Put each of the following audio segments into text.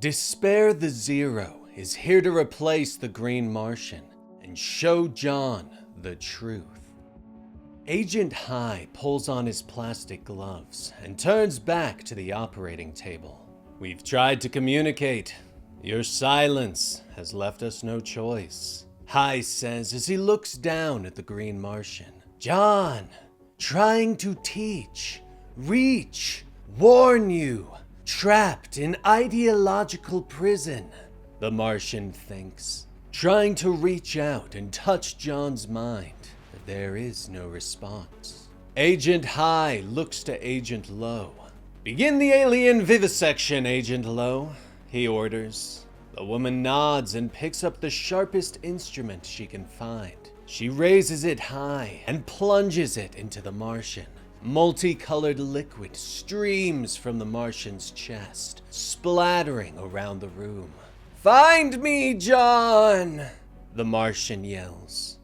Despero the Zero is here to replace the Green Martian and show John the truth. Agent High pulls on his plastic gloves and turns back to the operating table. We've tried to communicate. Your silence has left us no choice, High says as he looks down at the Green Martian. John, trying to teach, reach, warn you, trapped in ideological prison, the Martian thinks, trying to reach out and touch John's mind, but there is no response. Agent High looks to Agent Low. Begin the alien vivisection, Agent Low, he orders. The woman nods and picks up the sharpest instrument she can find. She raises it high and plunges it into the Martian. Multicolored liquid streams from the Martian's chest, splattering around the room. "Find me, John!" the Martian yells.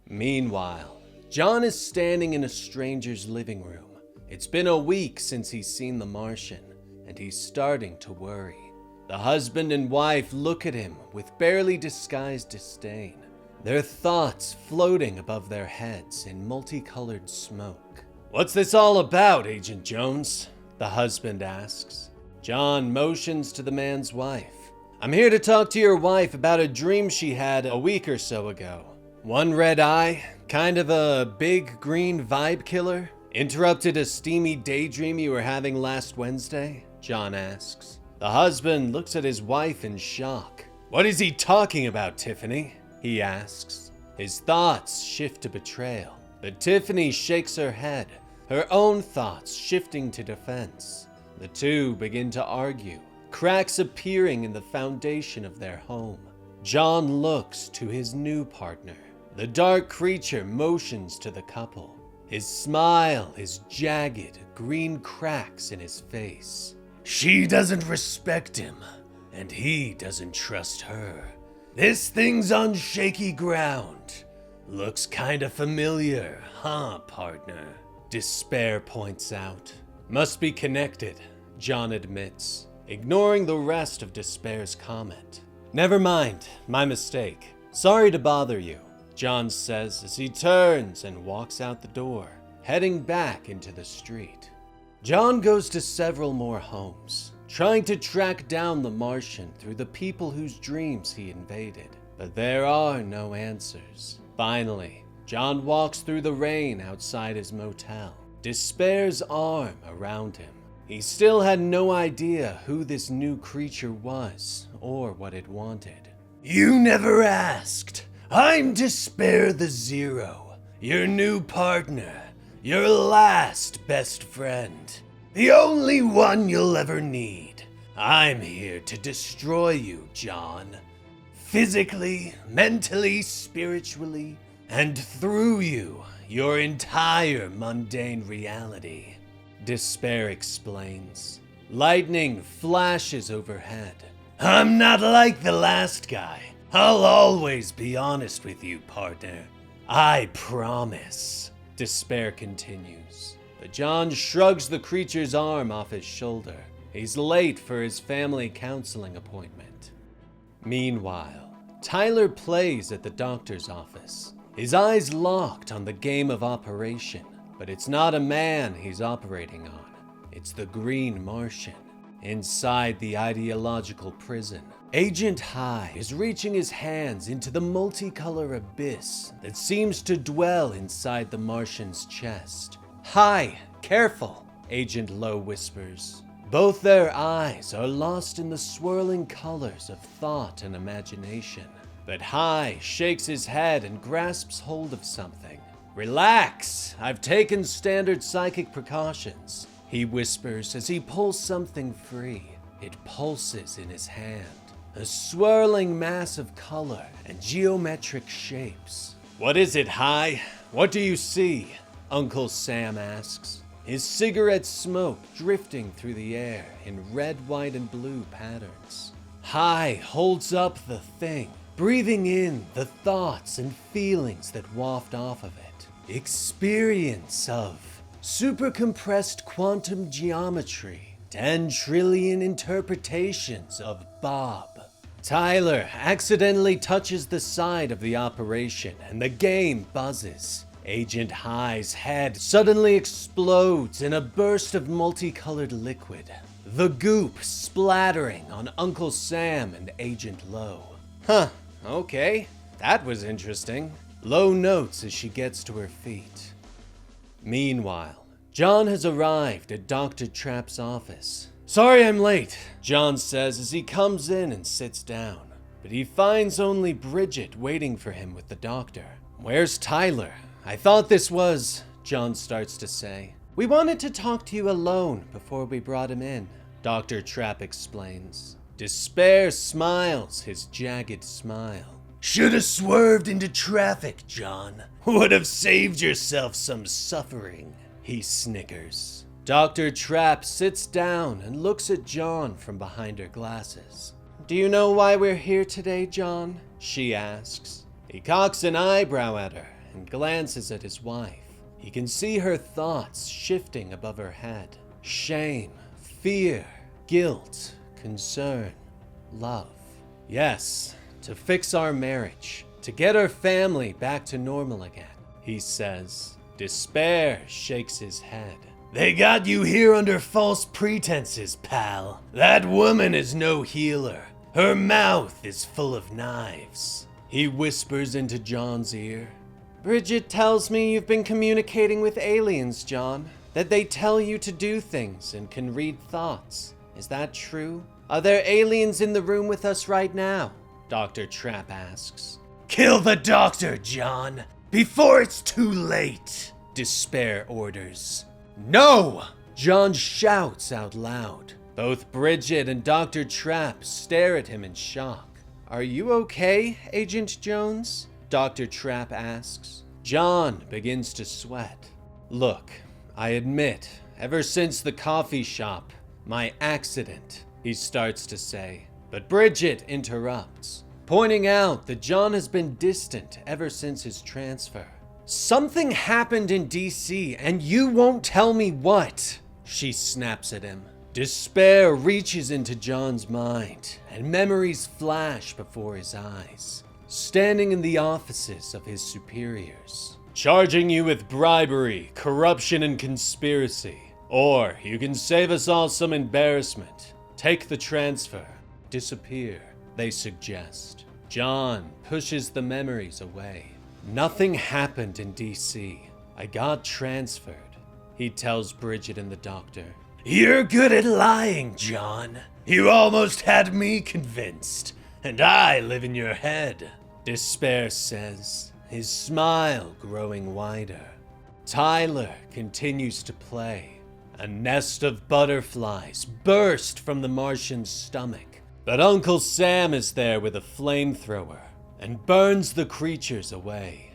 Meanwhile, John is standing in a stranger's living room. It's been a week since he's seen the Martian, and he's starting to worry. The husband and wife look at him with barely disguised disdain, their thoughts floating above their heads in multicolored smoke. "What's this all about, Agent Jones?" the husband asks. John motions to the man's wife. "I'm here to talk to your wife about a dream she had a week or so ago. One red eye, kind of a big green vibe killer, interrupted a steamy daydream you were having last Wednesday?" John asks. The husband looks at his wife in shock. "What is he talking about, Tiffany?" he asks. His thoughts shift to betrayal, but Tiffany shakes her head, her own thoughts shifting to defense. The two begin to argue, cracks appearing in the foundation of their home. John looks to his new partner. The dark creature motions to the couple. His smile is jagged, green cracks in his face. "She doesn't respect him, and he doesn't trust her. This thing's on shaky ground. Looks kinda familiar, huh, partner?" Despair points out. "Must be connected," John admits, ignoring the rest of Despair's comment. "Never mind, my mistake. Sorry to bother you," John says as he turns and walks out the door, heading back into the street. John goes to several more homes, trying to track down the Martian through the people whose dreams he invaded, but there are no answers. Finally, John walks through the rain outside his motel, Despair's arm around him. He still had no idea who this new creature was or what it wanted. "You never asked. I'm Despero the Zero, your new partner, your last best friend, the only one you'll ever need. I'm here to destroy you, John. Physically, mentally, spiritually, and through you, your entire mundane reality," Despair explains. Lightning flashes overhead. "I'm not like the last guy. I'll always be honest with you, partner. I promise," Despair continues. But John shrugs the creature's arm off his shoulder. He's late for his family counseling appointment. Meanwhile, Tyler plays at the doctor's office, his eyes locked on the game of operation. But it's not a man he's operating on. It's the Green Martian. Inside the ideological prison, Agent High is reaching his hands into the multicolor abyss that seems to dwell inside the Martian's chest. "High, careful," Agent Low whispers. Both their eyes are lost in the swirling colors of thought and imagination. But High shakes his head and grasps hold of something. "Relax, I've taken standard psychic precautions," he whispers as he pulls something free. It pulses in his hand, a swirling mass of color and geometric shapes. "What is it, High? What do you see?" Uncle Sam asks, his cigarette smoke drifting through the air in red, white, and blue patterns. High holds up the thing, breathing in the thoughts and feelings that waft off of it. Experience of super compressed quantum geometry, 10 trillion interpretations of Bob. Tyler accidentally touches the side of the operation and the game buzzes. Agent High's head suddenly explodes in a burst of multicolored liquid, the goop splattering on Uncle Sam and Agent Lo. Huh, okay, that was interesting. Lo notes as she gets to her feet. Meanwhile, John has arrived at Dr. Trapp's office. "Sorry I'm late," John says as he comes in and sits down. But he finds only Bridget waiting for him with the doctor. "Where's Tyler? I thought this was," John starts to say. "We wanted to talk to you alone before we brought him in," Dr. Trapp explains. Despair smiles his jagged smile. "Should have swerved into traffic, John. Would have saved yourself some suffering," he snickers. Dr. Trapp sits down and looks at John from behind her glasses. "Do you know why we're here today, John?" she asks. He cocks an eyebrow at her and glances at his wife. He can see her thoughts shifting above her head. Shame, fear, guilt, concern, love. "Yes, to fix our marriage, to get our family back to normal again," he says. Despair shakes his head. "They got you here under false pretenses, pal. That woman is no healer. Her mouth is full of knives," he whispers into John's ear. "Bridget tells me you've been communicating with aliens, John. That they tell you to do things and can read thoughts. Is that true? Are there aliens in the room with us right now?" Dr. Trapp asks. "Kill the doctor, John, before it's too late," Despair orders. "No!" John shouts out loud. Both Bridget and Dr. Trapp stare at him in shock. "Are you okay, Agent Jones?" Dr. Trapp asks. John begins to sweat. "Look, I admit, ever since the coffee shop, my accident," he starts to say. But Bridget interrupts, pointing out that John has been distant ever since his transfer. "Something happened in DC and you won't tell me what," she snaps at him. Despair reaches into John's mind and memories flash before his eyes. Standing in the offices of his superiors. "Charging you with bribery, corruption, and conspiracy. Or you can save us all some embarrassment. Take the transfer. Disappear," they suggest. John pushes the memories away. "Nothing happened in DC. I got transferred," he tells Bridget and the doctor. "You're good at lying, John. You almost had me convinced, and I live in your head," Despair says, his smile growing wider. Tyler continues to play. A nest of butterflies burst from the Martian's stomach, but Uncle Sam is there with a flamethrower and burns the creatures away.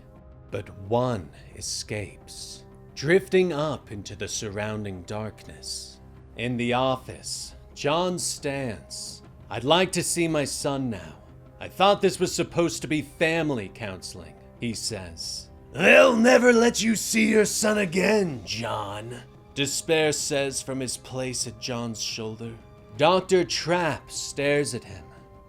But one escapes, drifting up into the surrounding darkness. In the office, John stands. "I'd like to see my son now. I thought this was supposed to be family counseling," he says. "They'll never let you see your son again, John," Despair says from his place at John's shoulder. Dr. Trapp stares at him.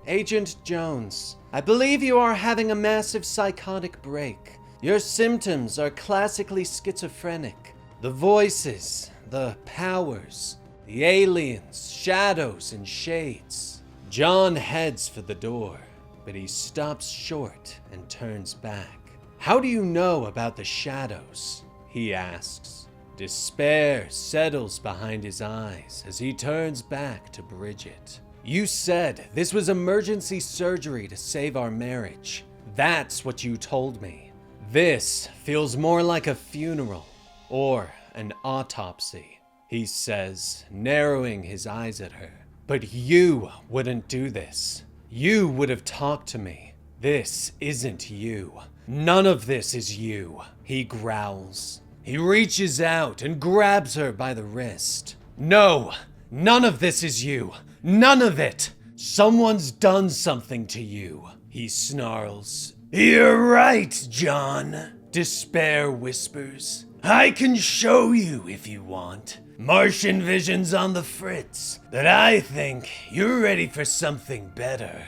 "Agent Jones, I believe you are having a massive psychotic break. Your symptoms are classically schizophrenic. The voices, the powers, the aliens, shadows, and shades." John heads for the door, but he stops short and turns back. "How do you know about the shadows?" he asks. Despair settles behind his eyes as he turns back to Bridget. "You said this was emergency surgery to save our marriage. That's what you told me. This feels more like a funeral or an autopsy," he says, narrowing his eyes at her. "But you wouldn't do this. You would have talked to me. This isn't you. None of this is you," he growls. He reaches out and grabs her by the wrist. "No, none of this is you. None of it. Someone's done something to you," he snarls. "You're right, John," Despair whispers. "I can show you if you want. Martian vision's on the fritz, but I think you're ready for something better.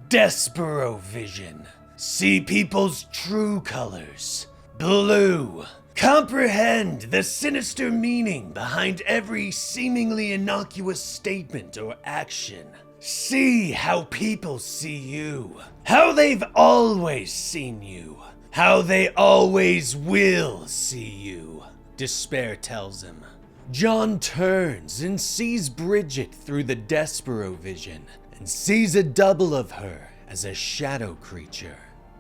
Despero vision. See people's true colors. Blue. Comprehend the sinister meaning behind every seemingly innocuous statement or action. See how people see you. How they've always seen you. How they always will see you, Despair tells him. John turns and sees Bridget through the Despero vision and sees a double of her as a shadow creature.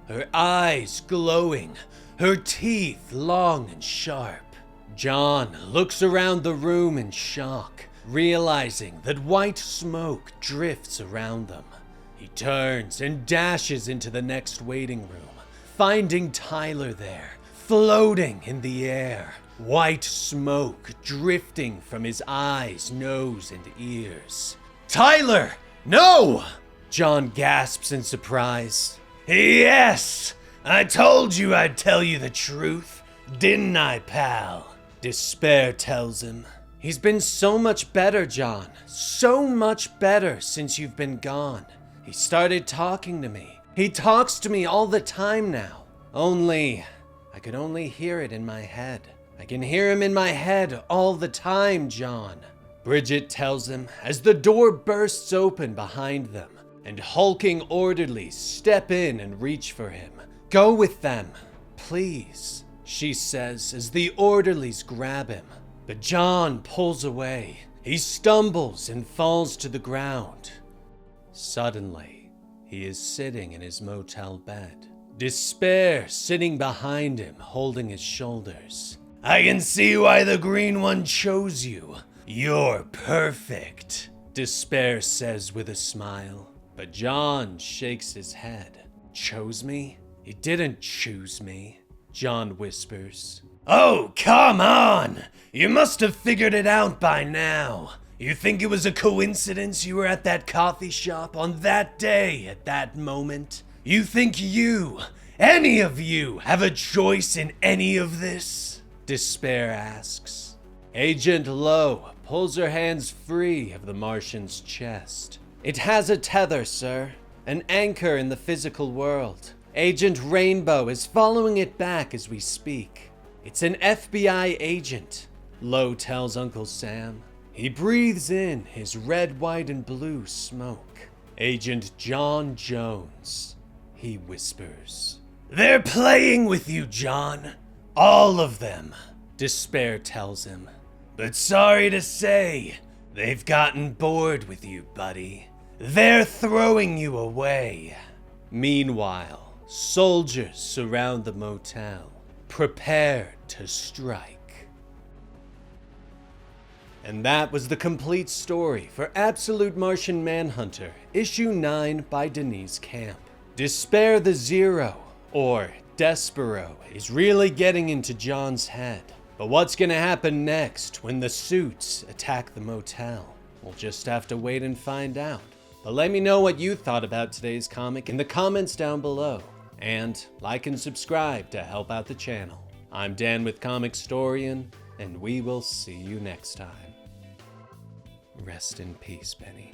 Her eyes glowing, her teeth long and sharp. John looks around the room in shock, realizing that white smoke drifts around them. He turns and dashes into the next waiting room, finding Tyler there, floating in the air. White smoke drifting from his eyes, nose, and ears. Tyler! No! John gasps in surprise. Yes! I told you I'd tell you the truth, didn't I, pal? Despair tells him. He's been so much better, John. So much better since you've been gone. He started talking to me. He talks to me all the time now. Only, I could only hear it in my head. I can hear him in my head all the time, John. Bridget tells him as the door bursts open behind them, and hulking orderlies step in and reach for him. Go with them, please, she says as the orderlies grab him. But John pulls away. He stumbles and falls to the ground. Suddenly, he is sitting in his motel bed. Despair sitting behind him, holding his shoulders. I can see why the Green One chose you. You're perfect, Despair says with a smile. But John shakes his head. Chose me? He didn't choose me, John whispers. Oh, come on! You must have figured it out by now. You think it was a coincidence you were at that coffee shop on that day at that moment? You think you, any of you, have a choice in any of this? Despair asks. Agent Lowe pulls her hands free of the Martian's chest. It has a tether, sir. An anchor in the physical world. Agent Rainbow is following it back as we speak. It's an FBI agent, Lowe tells Uncle Sam. He breathes in his red, white, and blue smoke. Agent John Jones, he whispers. They're playing with you, John. All of them, Despair tells him. But sorry to say, they've gotten bored with you, buddy. They're throwing you away. Meanwhile, soldiers surround the motel, prepared to strike. And that was the complete story for Absolute Martian Manhunter, Issue 9 by Deniz Camp. Despair the Zero, or Despero, is really getting into John's head. But what's gonna happen next when the suits attack the motel? We'll just have to wait and find out. But let me know what you thought about today's comic in the comments down below. And like and subscribe to help out the channel. I'm Dan with Comicstorian, and we will see you next time. Rest in peace, Benny.